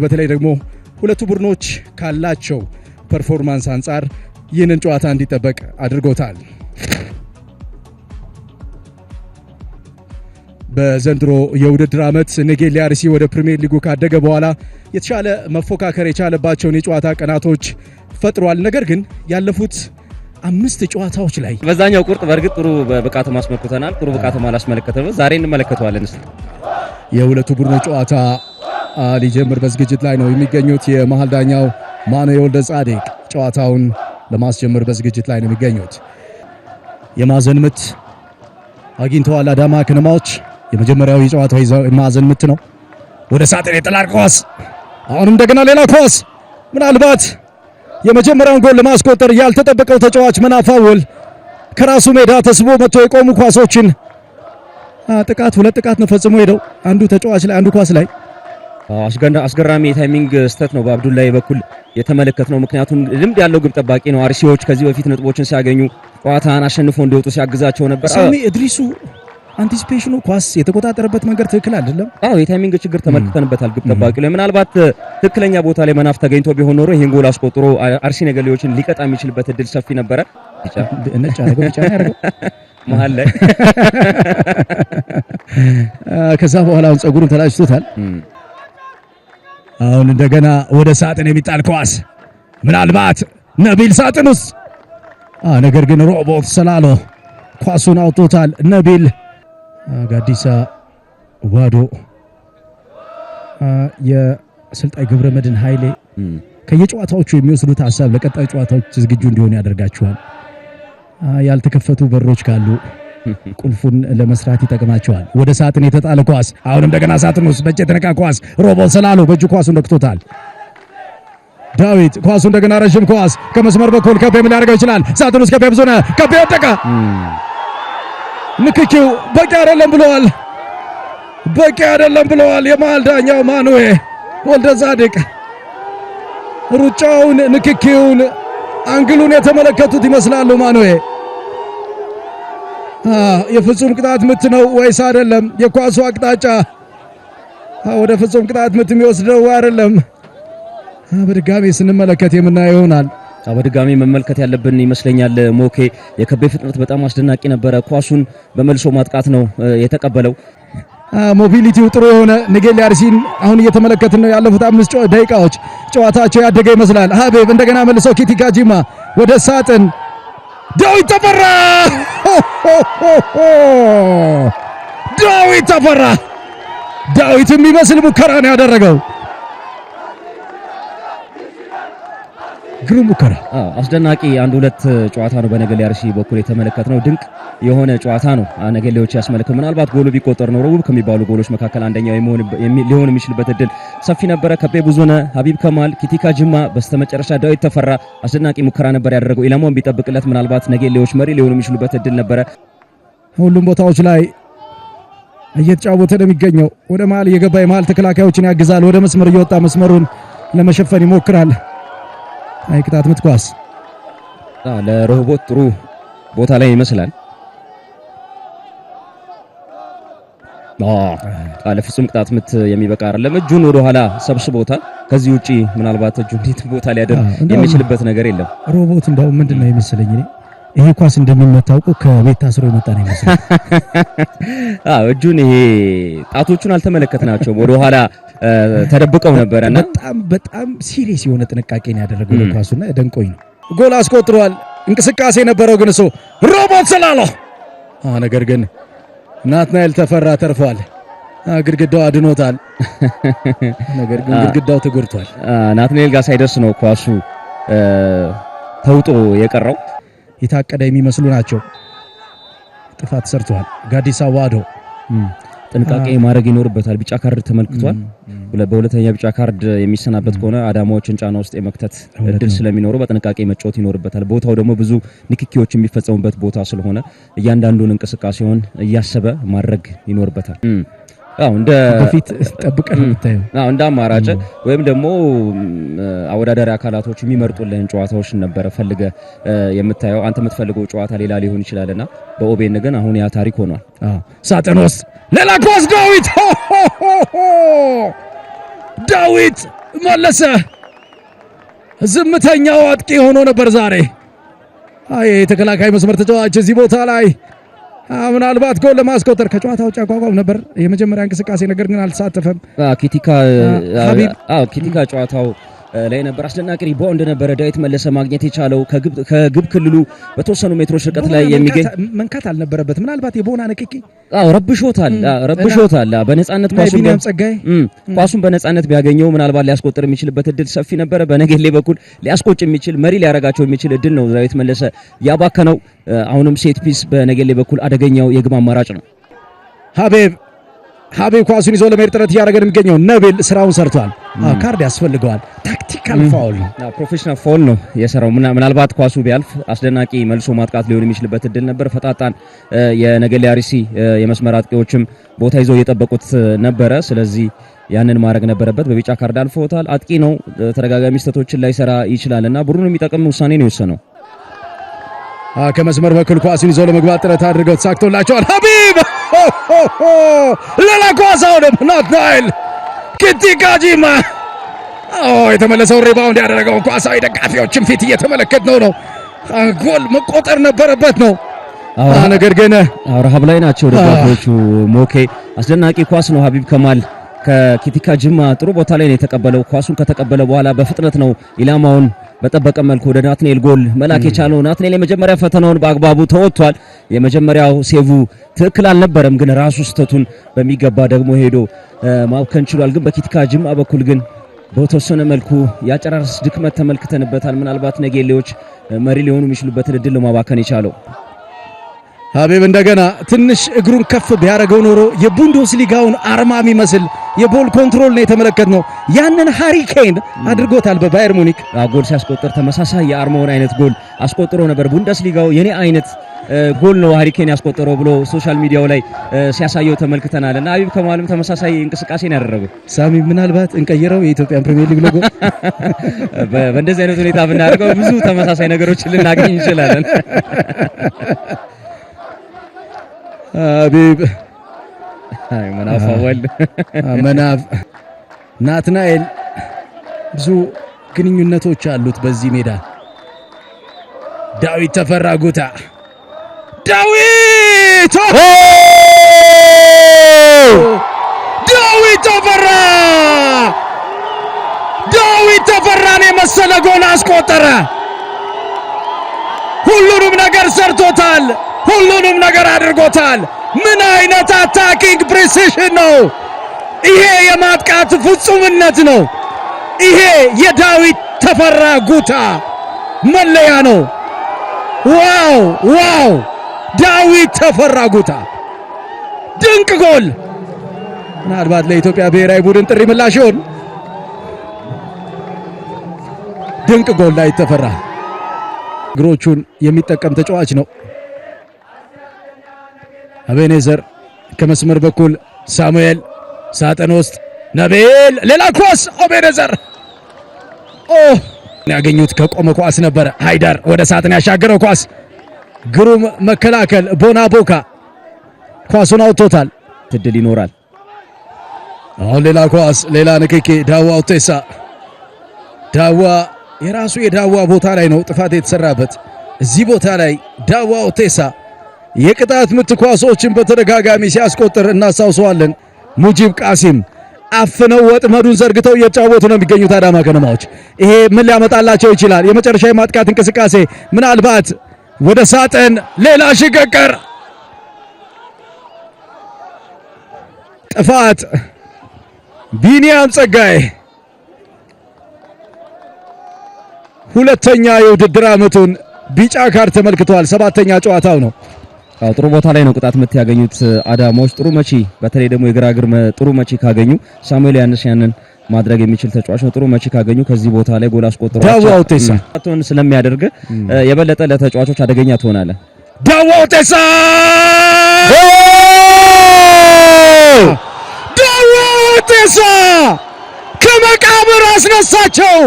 በተለይ ደግሞ ሁለቱ ቡድኖች ካላቸው ፐርፎርማንስ አንጻር ይህንን ጨዋታ እንዲጠበቅ አድርጎታል። በዘንድሮ የውድድር ዓመት ነጌሌ አርሲ ወደ ፕሪሚየር ሊጉ ካደገ በኋላ የተሻለ መፎካከር የቻለባቸውን የጨዋታ ቀናቶች ፈጥሯል። ነገር ግን ያለፉት 5 ጨዋታዎች ላይ በዛኛው ቁርጥ በእርግጥ ጥሩ ብቃት ማስመልከተናል፣ ጥሩ ብቃት ማላስመለከተናል። ዛሬ እንመለከተዋለን። የሁለቱ ቡድኖች ጨዋታ ሊጀምር በዝግጅት ላይ ነው የሚገኙት። የመሃል ዳኛው ማኑኤል ወልደ ጻዲቅ ጨዋታውን ለማስጀመር በዝግጅት ላይ ነው የሚገኙት። የማዕዘን ምት አግኝተዋል አዳማ ከነማዎች። የመጀመሪያው የጨዋታው የማዕዘን ምት ነው። ወደ ሳጥን የጥላል ኳስ፣ አሁንም እንደገና ሌላ ኳስ። ምናልባት የመጀመሪያውን ጎል ለማስቆጠር ያልተጠበቀው ተጫዋች መናፋውል ከራሱ ሜዳ ተስቦ መጥቶ የቆሙ ኳሶችን ሁለት ጥቃት ነው ፈጽሞ ሄደው አንዱ ተጫዋች ላይ አንዱ ኳስ ላይ አስገራሚ የታይሚንግ ስተት ነው በአብዱላይ በኩል የተመለከትነው። ምክንያቱም ልምድ ያለው ግብ ጠባቂ ነው። አርሲዎች ከዚህ በፊት ነጥቦችን ሲያገኙ ጨዋታን አሸንፎ እንዲወጡ ሲያግዛቸው ነበር። ሳሚ እድሪሱ አንቲሲፔሽኑ ኳስ የተቆጣጠረበት መንገድ ትክክል አይደለም። የታይሚንግ ችግር ተመልክተንበታል ግብ ጠባቂ ላይ። ምናልባት ትክክለኛ ቦታ ላይ መናፍ ተገኝቶ ቢሆን ኖሮ ይሄን ጎል አስቆጥሮ አርሲ ነገሌዎችን ሊቀጣ የሚችልበት እድል ሰፊ ነበረ። ነጭ ያደረገው መሀል ላይ ከዛ በኋላ ጸጉሩን ተላጭቶታል። አሁን እንደገና ወደ ሳጥን የሚጣል ኳስ ምናልባት ነቢል ሳጥን ውስጥ ነገር ግን ሮቦት ሰላሎ ኳሱን አውጥቶታል። ነቢል ጋዲሳ ዋዶ የአሰልጣኝ ገብረመድህን ኃይሌ ከየጨዋታዎቹ የሚወስዱት ሐሳብ ለቀጣይ ጨዋታዎች ዝግጁ እንዲሆኑ ያደርጋቸዋል። ያልተከፈቱ በሮች ካሉ ቁልፉን ለመስራት ይጠቅማቸዋል። ወደ ሳጥን የተጣለ ኳስ አሁን እንደገና ሳጥን ውስጥ በእጅ የተነካ ኳስ ሮቦት ሰላሎ በእጁ ኳሱን ነክቶታል። ዳዊት ኳሱ እንደገና ረጅም ኳስ ከመስመር በኩል ከቤ ምን ያደርገው ይችላል? ሳጥን ውስጥ ከቤ ብዙ ነው። ከቤ ወደቀ። ንክኪው በቂ አይደለም ብለዋል። በቂ አይደለም ብለዋል የመሃል ዳኛው ማኑኤል ወልደ ጻዲቅ። ሩጫውን፣ ንክኪውን፣ አንግሉን የተመለከቱት ይመስላሉ ማኑኤል። የፍጹም ቅጣት ምት ነው ወይስ አይደለም? የኳሱ አቅጣጫ ወደ ፍጹም ቅጣት ምት የሚወስደው አይደለም። በድጋሚ ስንመለከት የምናየው ይሆናል። በድጋሚ መመልከት ያለብን ይመስለኛል። ሞኬ የከቤ ፍጥነት በጣም አስደናቂ ነበረ። ኳሱን በመልሶ ማጥቃት ነው የተቀበለው። ሞቢሊቲው ጥሩ የሆነ ነጌሌ አርሲን አሁን እየተመለከትን ነው። ያለፉት 5 ደቂቃዎች ጨዋታቸው ያደገ ይመስላል። ሀቤብ እንደገና መልሰው ኪቲካ ጂማ ወደ ሳጥን ዳዊት ተፈራ ዳዊት ተፈራ ዳዊት የሚመስል ሙከራ ነው ያደረገው። ግሩም ሙከራ፣ አስደናቂ 1-2 ጨዋታ ነው በነገሌ አርሲ በኩል የተመለከትነው። ድንቅ የሆነ ጨዋታ ነው ነገሌዎች ያስመለከቱ። ምናልባት ጎሉ ቢቆጠር ኖሮ ውብ ከሚባሉ ጎሎች መካከል አንደኛው ሊሆን የሚችልበት እድል ሰፊ ነበረ። ከቤ ብዙነ፣ ሀቢብ ከማል፣ ኪቲካ ጅማ፣ በስተመጨረሻ ዳዊት ተፈራ አስደናቂ ሙከራ ነበር ያደረገው። ኢላማውን ቢጠብቅለት ምናልባት ነገሌዎች መሪ ሊሆኑ የሚችሉበት እድል ነበረ። ሁሉም ቦታዎች ላይ እየተጫወተ ነው የሚገኘው። ወደ መሃል እየገባ የመሃል ተከላካዮችን ያግዛል። ወደ መስመር እየወጣ መስመሩን ለመሸፈን ይሞክራል። ቅጣት ምት ኳስ ለሮቦት ጥሩ ቦታ ላይ ይመስላል። ለፍጹም ቅጣት ምት የሚበቃ አይደለም። እጁን ወደ ኋላ ሰብስቦታል። ከዚህ ውጪ ምናልባት እጁን እንዴት ቦታ ሊያደርግ የሚችልበት ነገር የለም። ሮቦት እንደው ምንድነው ይመስለኝ ይሄ ኳስ እንደሚመታውቁ ከቤት ታስሮ የመጣ ነው ይመስላል። እጁን ይሄ ጣቶቹን አልተመለከትናቸውም። ወደ ኋላ ተደብቀው ነበርና በጣም ሲሪየስ የሆነ ጥንቃቄ ነው ያደረገው ለኳሱና ደንቆኝ ነው። ጎል አስቆጥሯል። እንቅስቃሴ ነበረው ግን እሱ ሮቦት ሰላሎ ነገር ግን ናትናኤል ተፈራ ተርፏል። ግድግዳው አድኖታል። ነገር ግን ግድግዳው ተጎድቷል። ናትናኤል ጋር ሳይደርስ ነው ኳሱ ተውጦ የቀረው። የታቀደ የሚመስሉ ናቸው። ጥፋት ሰርቷል። ጋዲሳ ዋዶ ጥንቃቄ ማድረግ ይኖርበታል። ቢጫ ካርድ ተመልክቷል። በሁለተኛ ቢጫ ካርድ የሚሰናበት ከሆነ አዳማዎችን ጫና ውስጥ የመክተት እድል ስለሚኖረው በጥንቃቄ መጫወት ይኖርበታል። ቦታው ደግሞ ብዙ ንክኪዎች የሚፈጸሙበት ቦታ ስለሆነ እያንዳንዱን እንቅስቃሴውን እያሰበ ማድረግ ይኖርበታል። እንደ በፊት ጠብቀን የምታየው እንደ አማራጭ ወይም ደግሞ አወዳዳሪ አካላቶች የሚመርጡልህን ጨዋታዎች ነበር ፈልገ የምታየው። አንተ የምትፈልገው ጨዋታ ሌላ ሊሆን ይችላልና በኦቤን ግን አሁን ያ ታሪክ ሆኗል። ሳጥን ውስጥ ሌላ ኳስ ዳዊት መለሰ። ዝምተኛው አጥቂ ሆኖ ነበር ዛሬ። የተከላካይ መስመር ተጫዋች እዚህ ቦታ ላይ ምናልባት ጎል ለማስቆጠር ከጨዋታ ውጭ አቋቋም ነበር የመጀመሪያ እንቅስቃሴ፣ ነገር ግን አልተሳተፈም። ኪቲካ ጨዋታው ላይ ነበር። አስደናቂ ሪባውንድ ነበረ ዳዊት መለሰ ማግኘት የቻለው ከግብ ክልሉ በተወሰኑ ሜትሮች ርቀት ላይ የሚገኝ መንካት አልነበረበት። ምናልባት የቦና ንክኪ ረብሾታል። በነጻነት ኳሱን በነጻነት ቢያገኘው ምናልባት ሊያስቆጥር የሚችልበት እድል ሰፊ ነበረ። በነገሌ በኩል ሊያስቆጭ የሚችል መሪ ሊያረጋቸው የሚችል እድል ነው ዳዊት መለሰ ያባከነው። አሁንም ሴት ፒስ በነገሌ በኩል አደገኛው የግብ አማራጭ ነው። ሀቢብ ኳሱን ይዞ ለመሄድ ጥረት እያደረገ ነው የሚገኘው። ነቢል ስራውን ሰርቷል። ካርድ ያስፈልገዋል። ታክቲካል ፋውል፣ ፕሮፌሽናል ፋውል ነው የሰራው። ምናልባት ኳሱ ቢያልፍ አስደናቂ መልሶ ማጥቃት ሊሆን የሚችልበት እድል ነበር። ፈጣጣን የነገሌ አርሲ የመስመር አጥቂዎችም ቦታ ይዘው እየጠበቁት ነበረ። ስለዚህ ያንን ማድረግ ነበረበት። በቢጫ ካርድ አልፎታል። አጥቂ ነው፣ ተደጋጋሚ ስህተቶችን ላይ ሰራ ይችላልና ቡድኑን የሚጠቅም ውሳኔ ነው የወሰነው። ከመስመር በኩል ኳሱን ይዞ ለመግባት ጥረት አድርገው ተሳክቶላቸዋል። ሀቢብ ሌላ ኳስ አሁንም ናትናኤል ኪቲካ ጂማ የተመለሰውን ሪባውንድ ያደረገው ኳሳዊ ደጋፊዎችን ፊት እየተመለከትነው ነው። ጎል መቆጠር ነበረበት ነው። ነገር ግን ረሃብ ላይ ናቸው ደጋፊዎቹ። ሞኬ አስደናቂ ኳስ ነው። ሀቢብ ከማል ከኪቲካ ጂማ ጥሩ ቦታ ላይ ነው የተቀበለው። ኳሱን ከተቀበለ በኋላ በፍጥነት ነው ኢላማውን በጠበቀ መልኩ ወደ ናትናኤል ጎል መላክ የቻለው። ናትናኤል የመጀመሪያ ፈተናውን በአግባቡ ተወጥቷል። የመጀመሪያው ሴቭ ትክክል አልነበረም፣ ግን ራሱ ስተቱን በሚገባ ደግሞ ሄዶ ማብከን ችሏል። ግን በኪቲካ ጂማ በኩል ግን በተወሰነ መልኩ ያጨራረስ ድክመት ተመልክተንበታል። ምናልባት ነጌሌዎች መሪ ሊሆኑ የሚችሉበትን እድል ለማባከን የቻለው ሀቢብ እንደገና ትንሽ እግሩን ከፍ ቢያደርገው ኖሮ የቡንደስሊጋውን አርማ የሚመስል የቦል ኮንትሮል ነው የተመለከትነው። ያንን ሃሪኬን አድርጎታል በባየር ሙኒክ። ጎል ሲያስቆጥር ተመሳሳይ የአርማውን አይነት ጎል አስቆጥሮ ነበር። ቡንደስሊጋው የኔ አይነት ጎል ነው ሃሪኬን ያስቆጠረው ብሎ ሶሻል ሚዲያው ላይ ሲያሳየው ተመልክተናል። እና ሀቢብ ከማልም ተመሳሳይ እንቅስቃሴ ነው ያደረገው። ሳሚ ምናልባት እንቀይረው የኢትዮጵያን ፕሪሚየር ሊግ ሎጎ በእንደዚህ አይነት ሁኔታ ብናደርገው ብዙ ተመሳሳይ ነገሮችን ልናገኝ እንችላለን። ሀቢብ መናፍ ናትናኤል ብዙ ግንኙነቶች አሉት በዚህ ሜዳ። ዳዊት ተፈራ ጉታ ዳዊት ተፈራን የመሰለ ጎል አስቆጠረ። ሁሉንም ነገር ሰርቶታል። ሁሉንም ነገር አድርጎታል። ምን አይነት አታኪንግ ፕሪሲሽን ነው! ይሄ የማጥቃት ፍጹምነት ነው። ይሄ የዳዊት ተፈራ ጉታ መለያ ነው። ዋው! ዳዊት ተፈራ ጉታ ድንቅ ጎል! ምናልባት ለኢትዮጵያ ብሔራዊ ቡድን ጥሪ ምላሽ ይሆን? ድንቅ ጎል ዳዊት ተፈራ። እግሮቹን የሚጠቀም ተጫዋች ነው። አቤኔዘር ከመስመር በኩል ሳሙኤል ሳጥን ውስጥ ነቢል ሌላ ኳስ አቤኔዘር ያገኙት ከቆመ ኳስ ነበረ። ሃይዳር ወደ ሳጥን ያሻገረው ኳስ ግሩም መከላከል። ቦናቦካ ኳሱን አውጥቶታል። እድል ይኖራል። አሁን ሌላ ኳስ፣ ሌላ ንክኪ። ዳዋ ኡቴሳ ዳዋ የራሱ የዳዋ ቦታ ላይ ነው ጥፋት የተሰራበት። እዚህ ቦታ ላይ ዳዋ ኡቴሳ የቅጣት ምት ኳሶችን በተደጋጋሚ ሲያስቆጥር እናስታውሰዋለን። ሙጂብ ቃሲም አፍነው ወጥመዱን ዘርግተው እየጫወቱ ነው የሚገኙት አዳማ ከነማዎች። ይሄ ምን ሊያመጣላቸው ይችላል? የመጨረሻ የማጥቃት እንቅስቃሴ ምናልባት ወደ ሳጥን ሌላ ሽግግር ጥፋት። ቢኒያም ጸጋይ ሁለተኛ የውድድር ዓመቱን ቢጫ ካርድ ተመልክቷል። ሰባተኛ ጨዋታው ነው። ጥሩ ቦታ ላይ ነው ቅጣት ምት ያገኙት አዳማዎች። ጥሩ መቺ፣ በተለይ ደግሞ የግራ እግር ጥሩ መቺ ካገኙ ሳሙኤል ያንን ማድረግ የሚችል ተጫዋች ነው። ጥሩ መቺ ካገኙ ከዚህ ቦታ ላይ ጎል አስቆጥሯቸው ዳዋው ቴሳ ስለሚያደርግ የበለጠ ለተጫዋቾች አደገኛ ትሆናለህ። ዳዋው ቴሳ ሁቴሳ ከመቃብር አስነሳቸው።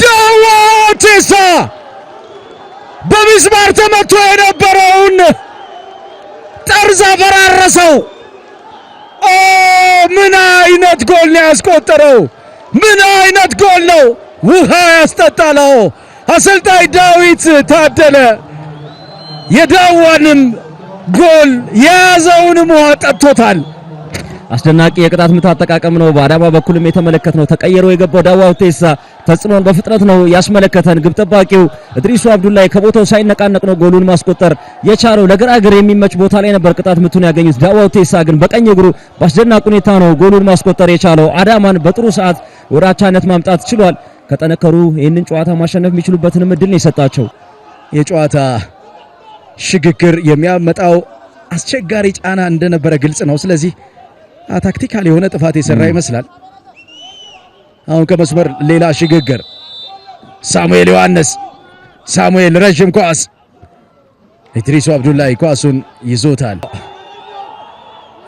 ዳዋ ሁቴሳ በሚስማር ተመቶ የነበረውን ጠርዝ አፈራረሰው። ምን አይነት ጎል ነው ያስቆጠረው! ምን አይነት ጎል ነው! ውሃ ያስጠጣለው አሰልጣኝ ዳዊት ታደለ የዳዋንም ጎል የያዘውንም ውሃ ጠጥቶታል። አስደናቂ የቅጣት ምት አጠቃቀም ነው በአዳማ በኩልም የተመለከትነው። ተቀየሮ የገባው ዳዋ ሁቴሳ ተጽዕኖን በፍጥነት ነው ያስመለከተን። ግብ ጠባቂው እድሪሱ አብዱላይ ከቦታው ሳይነቃነቅ ነው ጎሉን ማስቆጠር የቻለው። ለግራግር የሚመች ቦታ ላይ ነበር ቅጣት ምቱን ያገኙት። ዳዋ ሁቴሳ ግን በቀኝ እግሩ በአስደናቂ ሁኔታ ነው ጎሉን ማስቆጠር የቻለው። አዳማን በጥሩ ሰዓት ወደ አቻነት ማምጣት ችሏል። ከጠነከሩ ይህንን ጨዋታ ማሸነፍ የሚችሉበትንም እድል ነው የሰጣቸው። የጨዋታ ሽግግር የሚያመጣው አስቸጋሪ ጫና እንደነበረ ግልጽ ነው። ስለዚህ ታክቲካል የሆነ ጥፋት የሰራ ይመስላል። አሁን ከመስመር ሌላ ሽግግር ሳሙኤል ዮሐንስ፣ ሳሙኤል ረጅም ኳስ፣ ኢድሪሱ አብዱላይ ኳሱን ይዞታል።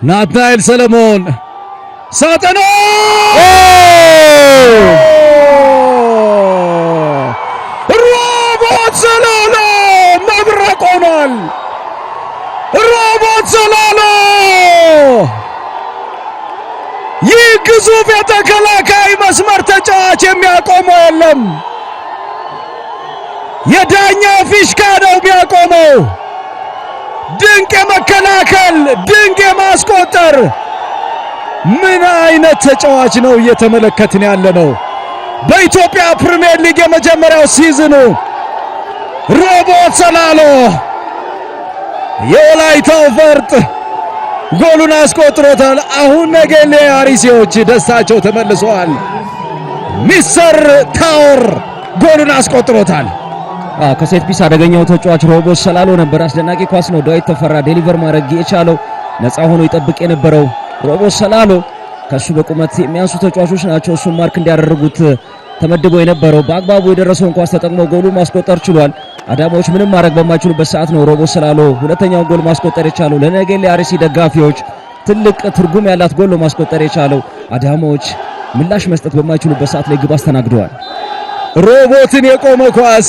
ናትናኤል ሰለሞን ሳጥኖ ሮቦት ዘላሎ መብረቅ ሆኗል። ሮቦት ዘላሎ ይህ ግዙፍ የተከላካይ መስመር ተጫዋች የሚያቆመው የለም። የዳኛ ፊሽካ ነው የሚያቆመው። ድንቅ የመከላከል ድንቅ የማስቆጠር ምን አይነት ተጫዋች ነው እየተመለከትን ያለ ነው። በኢትዮጵያ ፕሪሚየር ሊግ የመጀመሪያው ሲዝኑ ሮቦት ሰላሎ የወላይታው ፈርጥ ጎሉን አስቆጥሮታል። አሁን ነገሌ አርሲዎች ደስታቸው ተመልሰዋል። ሚስተር ታወር ጎሉን አስቆጥሮታል። ከሴት ፒስ አደገኛው ተጫዋች ሮቦት ሰላሎ ነበር። አስደናቂ ኳስ ነው ዳዊት ተፈራ ዴሊቨር ማድረግ የቻለው። ነፃ ሆኖ ይጠብቅ የነበረው ሮቦት ሰላሎ ከሱ በቁመት የሚያንሱ ተጫዋቾች ናቸው እሱን ማርክ እንዲያደርጉት ተመድበው የነበረው። በአግባቡ የደረሰውን ኳስ ተጠቅሞ ጎሉ ማስቆጠር ችሏል። አዳማዎች ምንም ማድረግ በማይችሉበት ሰዓት ነው ሮቦት ሰላሎ ሁለተኛውን ጎል ማስቆጠር የቻለው። ለነገሌ አርሲ ደጋፊዎች ትልቅ ትርጉም ያላት ጎል ማስቆጠር የቻለው። አዳማዎች ምላሽ መስጠት በማይችሉበት ሰዓት ላይ ግብ አስተናግደዋል። ሮቦትን የቆመ ኳስ